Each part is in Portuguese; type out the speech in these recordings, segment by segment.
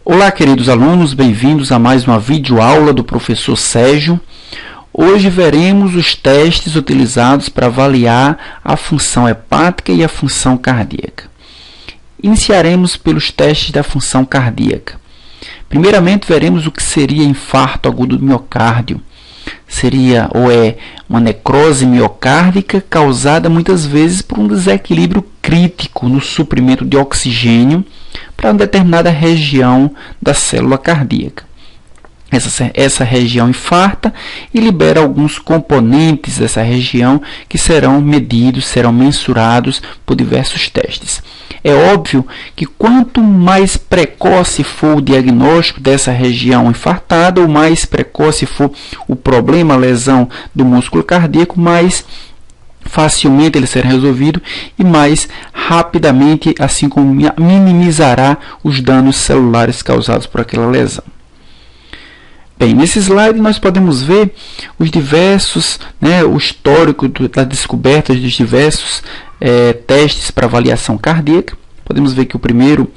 Olá, queridos alunos, bem-vindos a mais uma videoaula do professor Sérgio. Hoje veremos os testes utilizados para avaliar a função hepática e a função cardíaca. Iniciaremos pelos testes da função cardíaca. Primeiramente, veremos o que seria infarto agudo do miocárdio. Seria ou é uma necrose miocárdica causada muitas vezes por um desequilíbrio crítico no suprimento de oxigênio para uma determinada região da célula cardíaca. Essa região infarta e libera alguns componentes dessa região que serão medidos, serão mensurados por diversos testes. É óbvio que quanto mais precoce for o diagnóstico dessa região infartada, ou mais precoce for o problema, a lesão do músculo cardíaco, mais facilmente ele será resolvido e mais rapidamente, assim como minimizará os danos celulares causados por aquela lesão. Bem, nesse slide nós podemos ver os diversos, o histórico da descoberta dos diversos testes para avaliação cardíaca. Podemos ver que o primeiro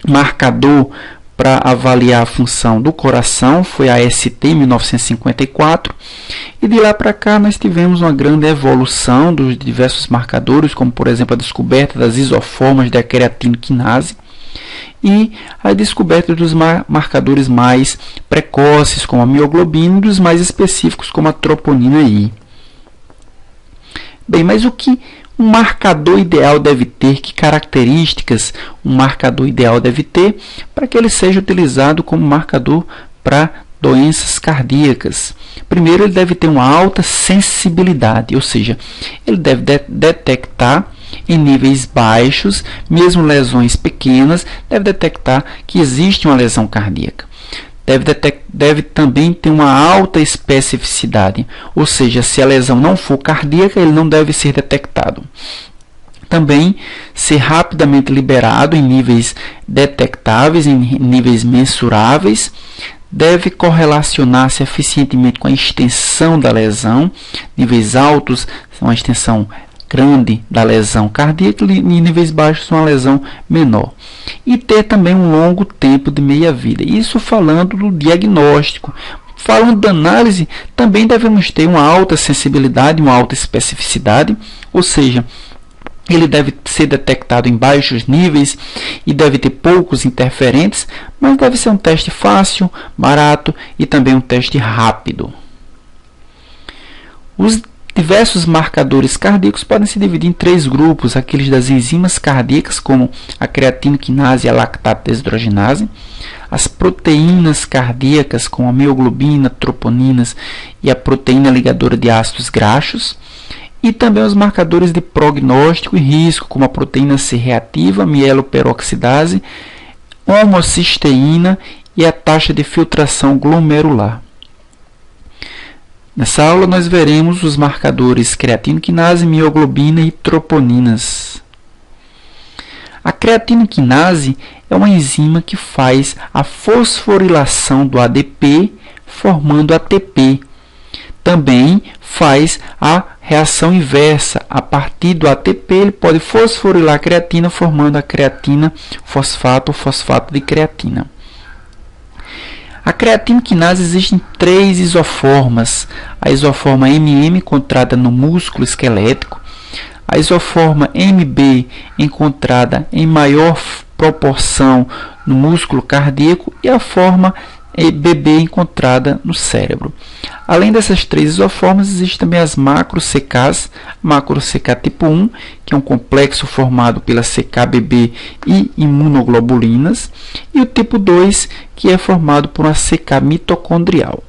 marcador para avaliar a função do coração foi a ST em 1954, e de lá para cá nós tivemos uma grande evolução dos diversos marcadores, como por exemplo a descoberta das isoformas da creatinoquinase e a descoberta dos marcadores mais precoces, como a mioglobina, e dos mais específicos, como a troponina I. Bem, mas o que um marcador ideal deve ter? Que características um marcador ideal deve ter para que ele seja utilizado como marcador para doenças cardíacas? Primeiro, ele deve ter uma alta sensibilidade, ou seja, ele deve detectar em níveis baixos, mesmo lesões pequenas, deve detectar que existe uma lesão cardíaca. Deve também ter uma alta especificidade, ou seja, se a lesão não for cardíaca, ele não deve ser detectado. Também ser rapidamente liberado em níveis detectáveis, em níveis mensuráveis. Deve correlacionar-se eficientemente com a extensão da lesão. Níveis altos são a extensão grande da lesão cardíaca e níveis baixos são a lesão menor. E ter também um longo tempo de meia-vida. Isso falando do diagnóstico. Falando da análise, também devemos ter uma alta sensibilidade, uma alta especificidade, ou seja, ele deve ser detectado em baixos níveis e deve ter poucos interferentes, mas deve ser um teste fácil, barato e também um teste rápido. Os diversos marcadores cardíacos podem se dividir em três grupos: aqueles das enzimas cardíacas, como a creatinoquinase e a lactato desidrogenase, as proteínas cardíacas, como a mioglobina, troponinas e a proteína ligadora de ácidos graxos, e também os marcadores de prognóstico e risco, como a proteína C reativa, mieloperoxidase, homocisteína e a taxa de filtração glomerular. Nessa aula nós veremos os marcadores creatinoquinase, mioglobina e troponinas. A creatinoquinase é uma enzima que faz a fosforilação do ADP formando ATP. Também faz a reação inversa. A partir do ATP ele pode fosforilar a creatina formando a creatina fosfato ou fosfato de creatina. A creatinoquinase existem três isoformas: a isoforma MM, encontrada no músculo esquelético, a isoforma MB, encontrada em maior proporção no músculo cardíaco, e a forma BB, encontrada no cérebro. Além dessas três isoformas, existem também as macro-CKs, macro-CK tipo 1, que é um complexo formado pela CKBB e imunoglobulinas, e o tipo 2, que é formado por uma CK mitocondrial.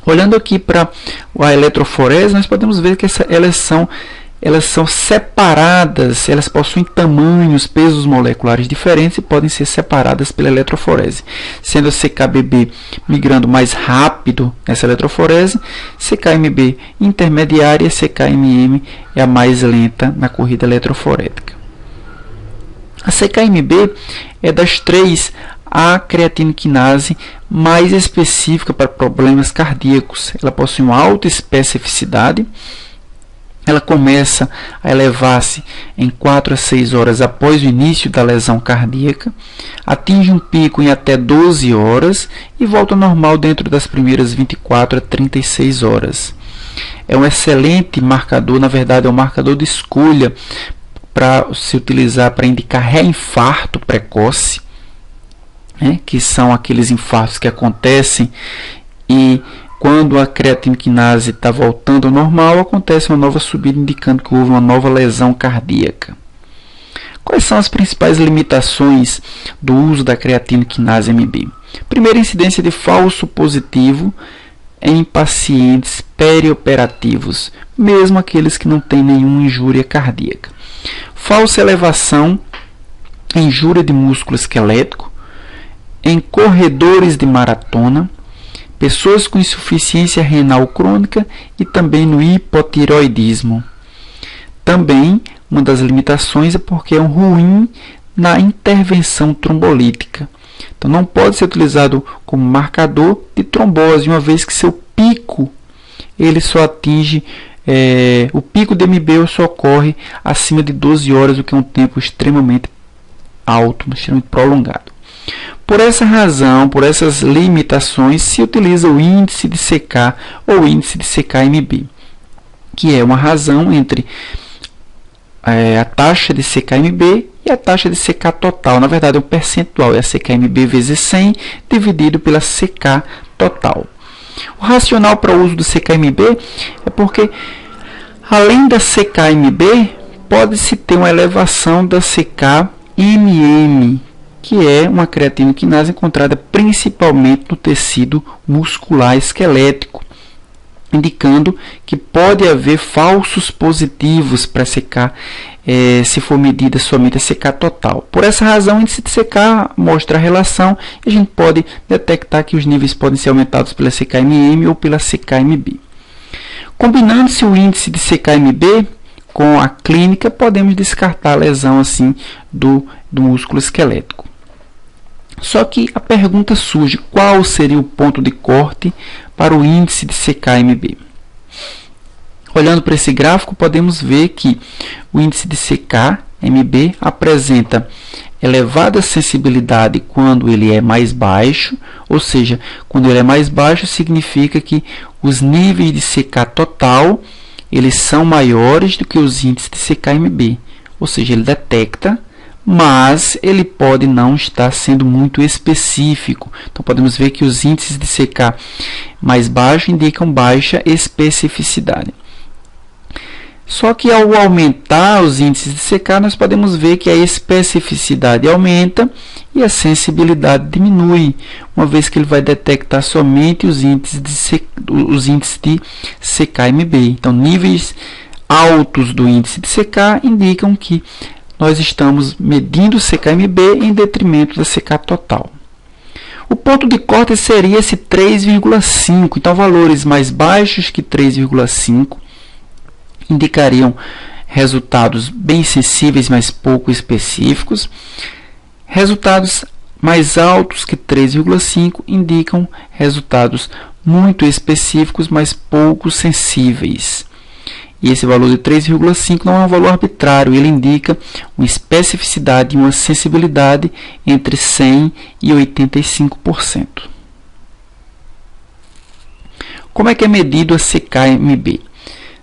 Olhando aqui para a eletroforese, nós podemos ver que elas são separadas, elas possuem tamanhos, pesos moleculares diferentes e podem ser separadas pela eletroforese, sendo a CKBB migrando mais rápido nessa eletroforese, CKMB intermediária e CKMM é a mais lenta na corrida eletroforética. A CKMB é das três a creatinoquinase mais específica para problemas cardíacos. Ela possui uma alta especificidade ela começa a elevar-se em 4 a 6 horas após o início da lesão cardíaca, atinge um pico em até 12 horas e volta ao normal dentro das primeiras 24 a 36 horas. É um excelente marcador, na verdade é um marcador de escolha para se utilizar para indicar reinfarto precoce, né, que são aqueles infartos que acontecem e quando a creatina quinase está voltando ao normal, acontece uma nova subida indicando que houve uma nova lesão cardíaca. Quais são as principais limitações do uso da creatina quinase MB? Primeiro, incidência de falso positivo em pacientes perioperativos, mesmo aqueles que não têm nenhuma injúria cardíaca. Falsa elevação em injúria de músculo esquelético, em corredores de maratona, pessoas com insuficiência renal crônica e também no hipotireoidismo. Também, uma das limitações é porque é um ruim na intervenção trombolítica. Então, não pode ser utilizado como marcador de trombose, uma vez que seu pico ele só atinge, o pico de MB só ocorre acima de 12 horas, o que é um tempo extremamente alto, extremamente prolongado. Por essa razão, por essas limitações, se utiliza o índice de CK ou índice de CK-MB, que é uma razão entre a taxa de CK-MB e a taxa de CK total. Na verdade, é um percentual, é a CK-MB vezes 100 dividido pela CK total. O racional para o uso do CK-MB é porque, além da CK-MB, pode-se ter uma elevação da CK-MM, que é uma creatina quinase encontrada principalmente no tecido muscular esquelético, indicando que pode haver falsos positivos para CK, se for medida somente a CK total. Por essa razão, o índice de CK mostra a relação e a gente pode detectar que os níveis podem ser aumentados pela CK-MM ou pela CK-MB. Combinando-se o índice de CK-MB com a clínica, podemos descartar a lesão assim do músculo esquelético. Só que a pergunta surge: qual seria o ponto de corte para o índice de CK-MB? Olhando para esse gráfico, podemos ver que o índice de CK-MB apresenta elevada sensibilidade quando ele é mais baixo, ou seja, quando ele é mais baixo significa que os níveis de CK total eles são maiores do que os índices de CK-MB, ou seja, ele detecta, mas ele pode não estar sendo muito específico. Então, podemos ver que os índices de CK mais baixos indicam baixa especificidade. Só que ao aumentar os índices de CK, nós podemos ver que a especificidade aumenta e a sensibilidade diminui, uma vez que ele vai detectar somente os índices de CK-MB. Então, níveis altos do índice de CK indicam que nós estamos medindo o CK-MB em detrimento da CK total. O ponto de corte seria esse 3,5. Então, valores mais baixos que 3,5 indicariam resultados bem sensíveis, mas pouco específicos. Resultados mais altos que 3,5 indicam resultados muito específicos, mas pouco sensíveis. E esse valor de 3,5 não é um valor arbitrário, ele indica uma especificidade e uma sensibilidade entre 100% e 85%. Como é que é medido a CK-MB?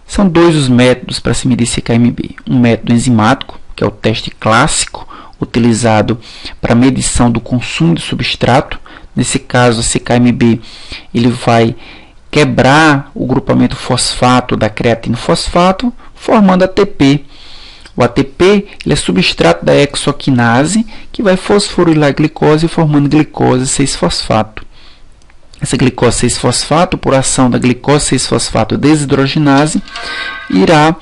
São dois os métodos para se medir CK-MB. Um método enzimático, que é o teste clássico, utilizado para medição do consumo de substrato. Nesse caso, a CK-MB ele vai quebrar o grupamento fosfato da creatina fosfato, formando ATP. O ATP ele é substrato da hexoquinase, que vai fosforilar a glicose, formando glicose 6-fosfato. Essa glicose 6-fosfato, por ação da glicose 6-fosfato desidrogenase, irá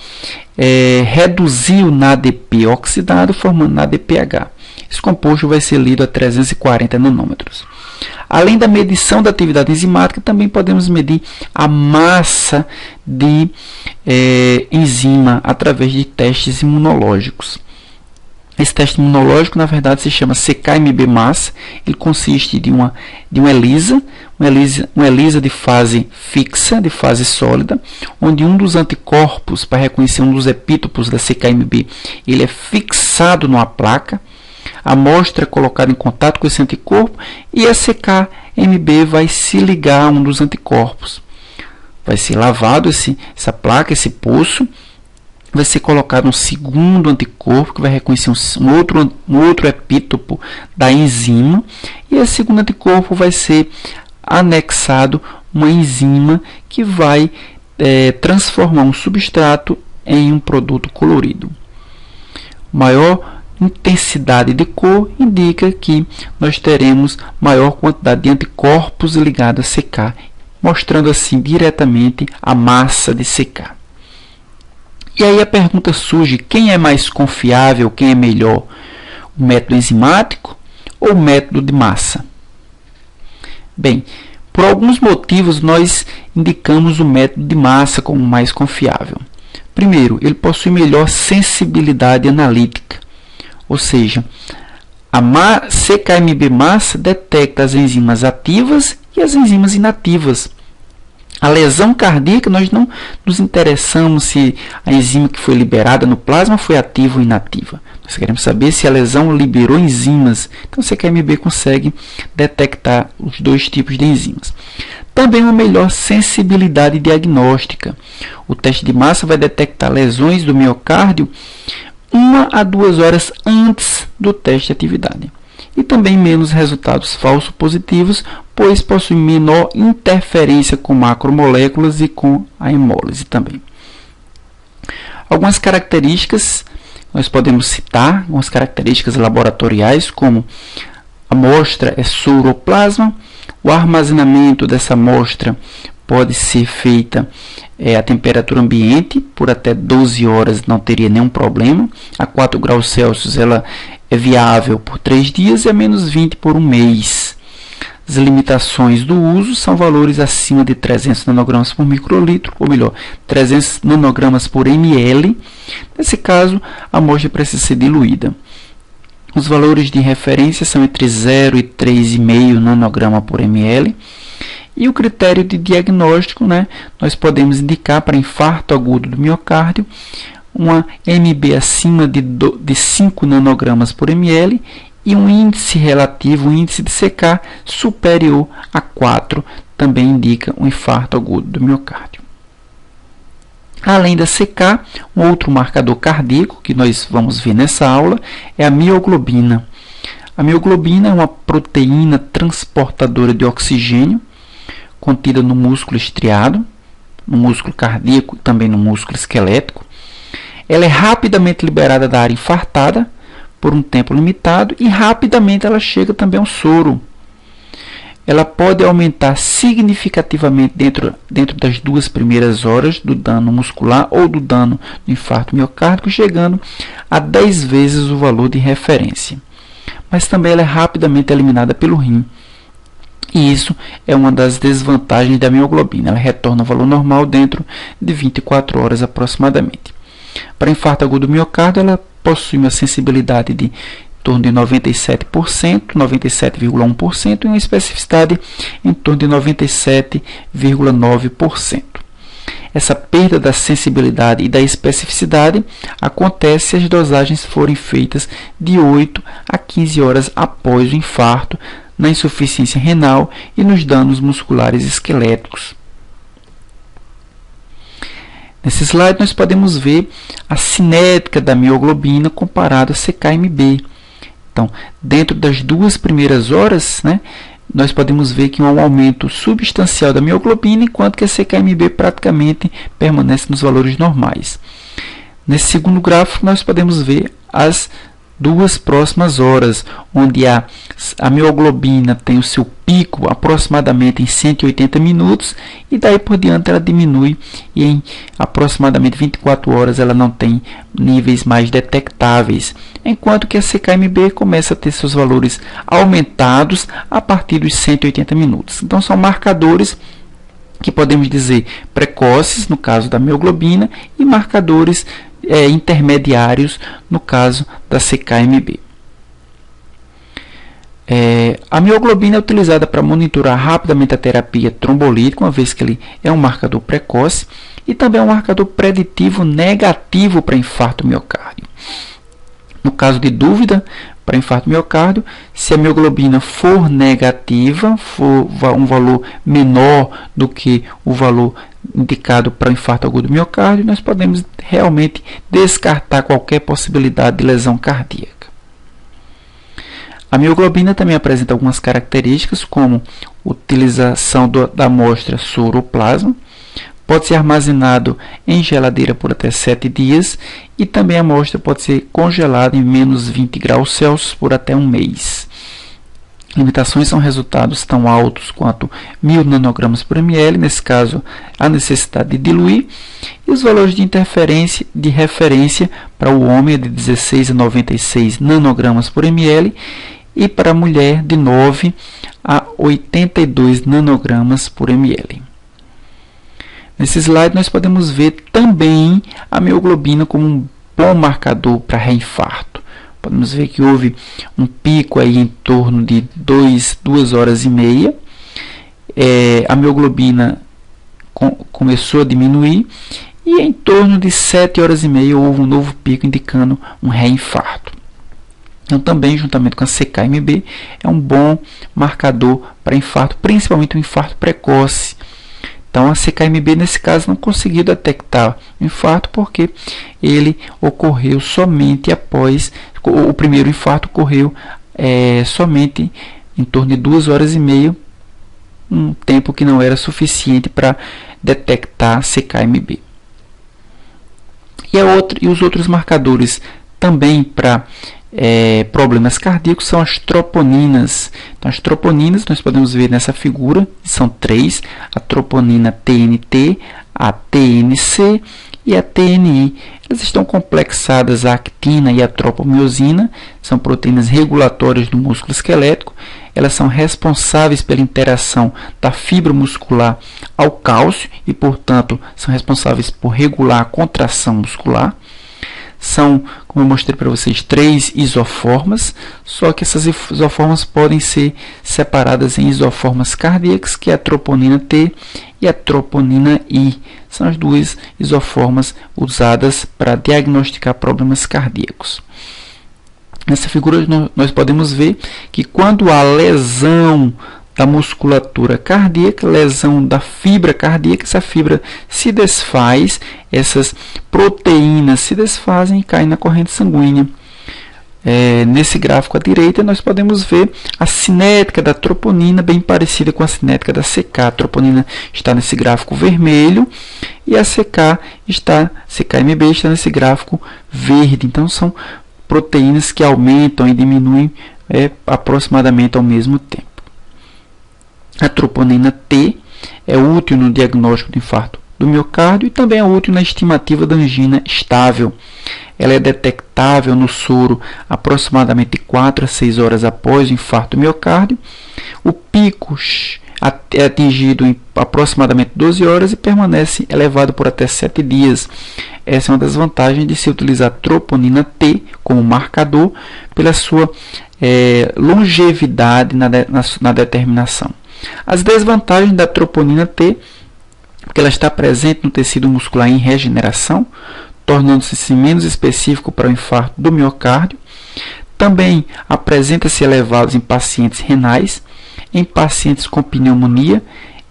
reduzir o NADP oxidado, formando NADPH. Esse composto vai ser lido a 340 nanômetros. Além da medição da atividade enzimática, também podemos medir a massa de enzima através de testes imunológicos. Esse teste imunológico, na verdade, se chama CK-MB massa. Ele consiste de uma ELISA, uma ELISA de fase fixa, de fase sólida, onde um dos anticorpos, para reconhecer um dos epítopos da CK-MB, ele é fixado numa placa. A amostra é colocada em contato com esse anticorpo e a CK-MB vai se ligar a um dos anticorpos. Vai ser lavado essa placa, esse poço. Vai ser colocado um segundo anticorpo que vai reconhecer um outro epítopo da enzima, e esse segundo anticorpo vai ser anexado uma enzima que vai transformar um substrato em um produto colorido. Maior intensidade de cor indica que nós teremos maior quantidade de anticorpos ligados a CK, mostrando assim diretamente a massa de CK. E aí a pergunta surge: quem é mais confiável, quem é melhor? O método enzimático ou o método de massa? Bem, por alguns motivos nós indicamos o método de massa como mais confiável. Primeiro, ele possui melhor sensibilidade analítica, ou seja, a CK-MB massa detecta as enzimas ativas e as enzimas inativas. A lesão cardíaca, nós não nos interessamos se a enzima que foi liberada no plasma foi ativa ou inativa. Nós queremos saber se a lesão liberou enzimas. Então, o CK-MB consegue detectar os dois tipos de enzimas. Também uma melhor sensibilidade diagnóstica. O teste de massa vai detectar lesões do miocárdio 1 a 2 horas antes do teste de atividade. E também menos resultados falsos positivos, pois possui menor interferência com macromoléculas e com a hemólise também. Algumas características nós podemos citar, algumas características laboratoriais, como a amostra é souroplasma, o armazenamento dessa amostra pode ser feita a temperatura ambiente, por até 12 horas não teria nenhum problema. A 4 graus Celsius ela é viável por 3 dias e a menos 20 por um mês. As limitações do uso são valores acima de 300 nanogramas por microlitro, ou melhor, 300 nanogramas por ml. Nesse caso, a amostra precisa ser diluída. Os valores de referência são entre 0 e 3,5 nanograma por ml. E o critério de diagnóstico, nós podemos indicar para infarto agudo do miocárdio uma MB acima de 5 nanogramas por ml e um índice relativo, um índice de CK superior a 4, também indica um infarto agudo do miocárdio. Além da CK, um outro marcador cardíaco que nós vamos ver nessa aula é a mioglobina. A mioglobina é uma proteína transportadora de oxigênio contida no músculo estriado, no músculo cardíaco e também no músculo esquelético. Ela é rapidamente liberada da área infartada por um tempo limitado e rapidamente ela chega também ao soro. Ela pode aumentar significativamente dentro das 2 primeiras horas do dano muscular ou do dano do infarto miocárdico, chegando a 10 vezes o valor de referência. Mas também ela é rapidamente eliminada pelo rim. E isso é uma das desvantagens da mioglobina. Ela retorna ao valor normal dentro de 24 horas aproximadamente. Para infarto agudo do miocárdio, ela possui uma sensibilidade de em torno de 97%, 97,1% e uma especificidade em torno de 97,9%. Essa perda da sensibilidade e da especificidade acontece se as dosagens forem feitas de 8 a 15 horas após o infarto, na insuficiência renal e nos danos musculares esqueléticos. Nesse slide nós podemos ver a cinética da mioglobina comparada a CK-MB. Então, dentro das 2 primeiras horas, nós podemos ver que há um aumento substancial da mioglobina, enquanto que a CK-MB praticamente permanece nos valores normais. Nesse segundo gráfico, nós podemos ver as 2 próximas horas, onde a mioglobina tem o seu pico aproximadamente em 180 minutos e daí por diante ela diminui e em aproximadamente 24 horas ela não tem níveis mais detectáveis, enquanto que a CK-MB começa a ter seus valores aumentados a partir dos 180 minutos. Então são marcadores que podemos dizer precoces, no caso da mioglobina, e marcadores intermediários no caso da CKMB. A mioglobina é utilizada para monitorar rapidamente a terapia trombolítica, uma vez que ele é um marcador precoce e também é um marcador preditivo negativo para infarto miocárdio. No caso de dúvida para infarto miocárdio, se a mioglobina for negativa, for um valor menor do que o valor indicado para o infarto agudo do miocárdio, nós podemos realmente descartar qualquer possibilidade de lesão cardíaca. A mioglobina também apresenta algumas características, como utilização da amostra soro ou plasma, pode ser armazenado em geladeira por até 7 dias e também a amostra pode ser congelada em menos 20 graus Celsius por até um mês. Limitações são resultados tão altos quanto 1000 nanogramas por ml, nesse caso a necessidade de diluir, e os valores de referência para o homem é de 16 a 96 nanogramas por ml e para a mulher de 9 a 82 nanogramas por ml. Nesse slide nós podemos ver também a mioglobina como um bom marcador para reinfarto. Podemos ver que houve um pico aí em torno de 2 horas e meia. A mioglobina começou a diminuir e em torno de 7 horas e meia houve um novo pico indicando um reinfarto. Então, também, juntamente com a CKMB, é um bom marcador para infarto, principalmente o infarto precoce. Então, a CKMB, nesse caso, não conseguiu detectar o infarto porque ele ocorreu somente após... O primeiro infarto ocorreu somente em torno de 2 horas e meia, um tempo que não era suficiente para detectar CKMB. E os outros marcadores também para problemas cardíacos são as troponinas. Então, as troponinas nós podemos ver nessa figura, são 3, a troponina TNT, a TNC e a TNI. Elas estão complexadas à actina e à tropomiosina, são proteínas regulatórias do músculo esquelético. Elas são responsáveis pela interação da fibra muscular ao cálcio e, portanto, são responsáveis por regular a contração muscular. São, como eu mostrei para vocês, 3 isoformas, só que essas isoformas podem ser separadas em isoformas cardíacas, que é a troponina T e a troponina I. São as 2 isoformas usadas para diagnosticar problemas cardíacos. Nessa figura nós podemos ver que quando há lesão da musculatura cardíaca, lesão da fibra cardíaca, essa fibra se desfaz, essas proteínas se desfazem e caem na corrente sanguínea. Nesse gráfico à direita nós podemos ver a cinética da troponina, bem parecida com a cinética da CK. A troponina está nesse gráfico vermelho e a CKMB está nesse gráfico verde. Então são proteínas que aumentam e diminuem aproximadamente ao mesmo tempo. A troponina T é útil no diagnóstico do infarto do miocárdio e também é útil na estimativa da angina estável. Ela é detectável no soro aproximadamente 4 a 6 horas após o infarto do miocárdio. O pico é atingido em aproximadamente 12 horas e permanece elevado por até 7 dias. Essa é uma das vantagens de se utilizar a troponina T como marcador pela sua longevidade na determinação. As desvantagens da troponina T, porque ela está presente no tecido muscular em regeneração, tornando-se menos específico para o infarto do miocárdio. Também apresenta-se elevados em pacientes renais, em pacientes com pneumonia,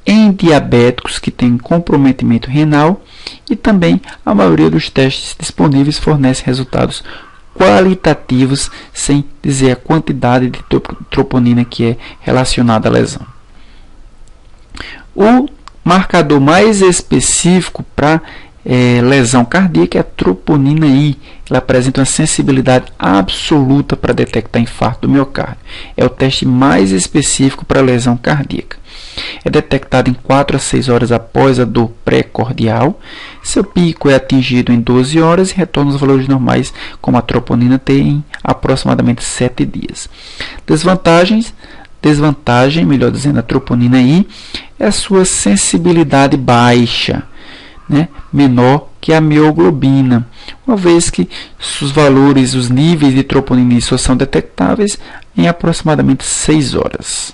em diabéticos que têm comprometimento renal e também a maioria dos testes disponíveis fornece resultados qualitativos, sem dizer a quantidade de troponina que é relacionada à lesão. O marcador mais específico para lesão cardíaca é a troponina I. Ela apresenta uma sensibilidade absoluta para detectar infarto do miocárdio. É o teste mais específico para lesão cardíaca. É detectado em 4 a 6 horas após a dor pré-cordial. Seu pico é atingido em 12 horas e retorna aos valores normais, como a troponina T, em aproximadamente 7 dias. Desvantagem, melhor dizendo, a troponina I é a sua sensibilidade baixa, menor que é a mioglobina, uma vez que os valores, os níveis de troponina só são detectáveis em aproximadamente 6 horas.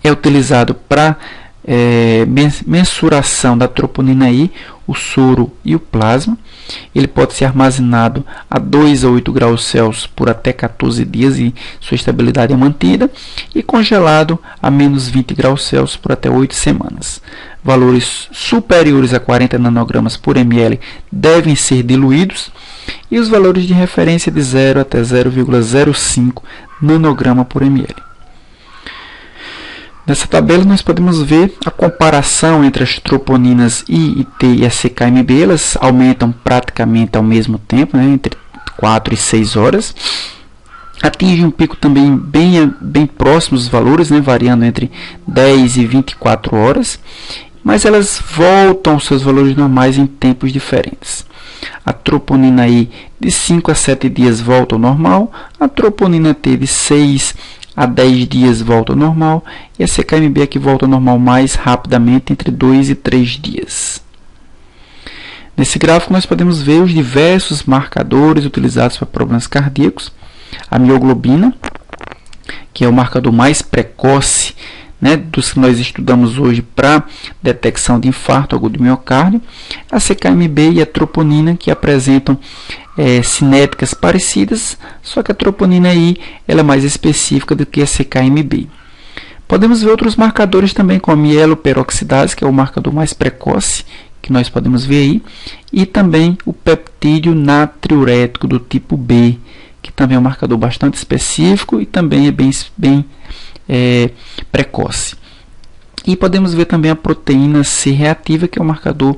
É utilizado para mensuração da troponina I, o soro e o plasma. Ele pode ser armazenado a 2 a 8 graus Celsius por até 14 dias e sua estabilidade é mantida, e congelado a menos 20 graus Celsius por até 8 semanas. Valores superiores a 40 nanogramas por ml devem ser diluídos, e os valores de referência de 0 até 0,05 nanograma por ml. Nessa tabela nós podemos ver a comparação entre as troponinas I, IT e a CKMB. Elas aumentam praticamente ao mesmo tempo, né, entre 4 e 6 horas. Atingem um pico também bem próximo dos valores, né, variando entre 10 e 24 horas. Mas elas voltam aos seus valores normais em tempos diferentes. A troponina I de 5 a 7 dias volta ao normal. A troponina T de 6 a 10 dias volta ao normal, e a CKMB aqui volta ao normal mais rapidamente, entre 2 e 3 dias. Nesse gráfico nós podemos ver os diversos marcadores utilizados para problemas cardíacos. A mioglobina, que é o marcador mais precoce, né, dos que nós estudamos hoje para detecção de infarto agudo do miocárdio. A CKMB e a troponina, que apresentam cinéticas parecidas, só que a troponina I ela é mais específica do que a CKMB. Podemos ver outros marcadores também, como a mieloperoxidase, que é o marcador mais precoce que nós podemos ver aí, e também o peptídeo natriurético do tipo B, que também é um marcador bastante específico e também é bem precoce. E podemos ver também a proteína C reativa, que é um marcador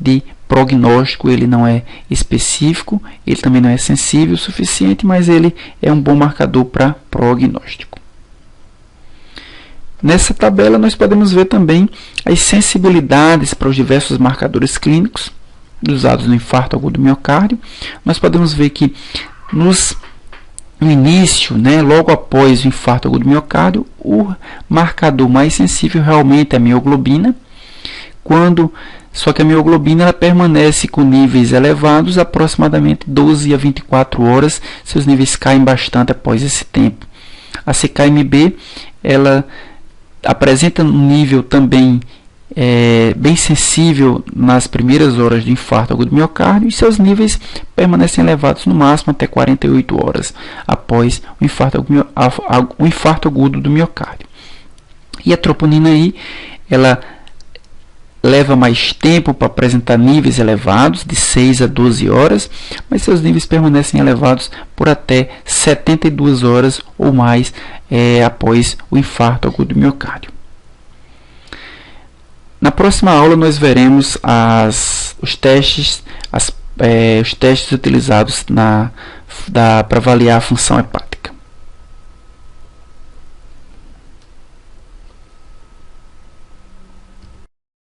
de prognóstico. Ele não é específico, ele também não é sensível o suficiente, mas ele é um bom marcador para prognóstico. Nessa tabela nós podemos ver também as sensibilidades para os diversos marcadores clínicos usados no infarto agudo do miocárdio. Nós podemos ver que no início, né, logo após o infarto agudo do miocárdio, o marcador mais sensível realmente é a mioglobina, só que a mioglobina ela permanece com níveis elevados aproximadamente 12 a 24 horas, seus níveis caem bastante após esse tempo. A CKMB ela apresenta um nível também bem sensível nas primeiras horas do infarto agudo do miocárdio, e seus níveis permanecem elevados no máximo até 48 horas após o infarto agudo do miocárdio. E a troponina I ela leva mais tempo para apresentar níveis elevados, de 6 a 12 horas, mas seus níveis permanecem elevados por até 72 horas ou mais após o infarto agudo do miocárdio. Na próxima aula nós veremos os testes utilizados para avaliar a função hepática.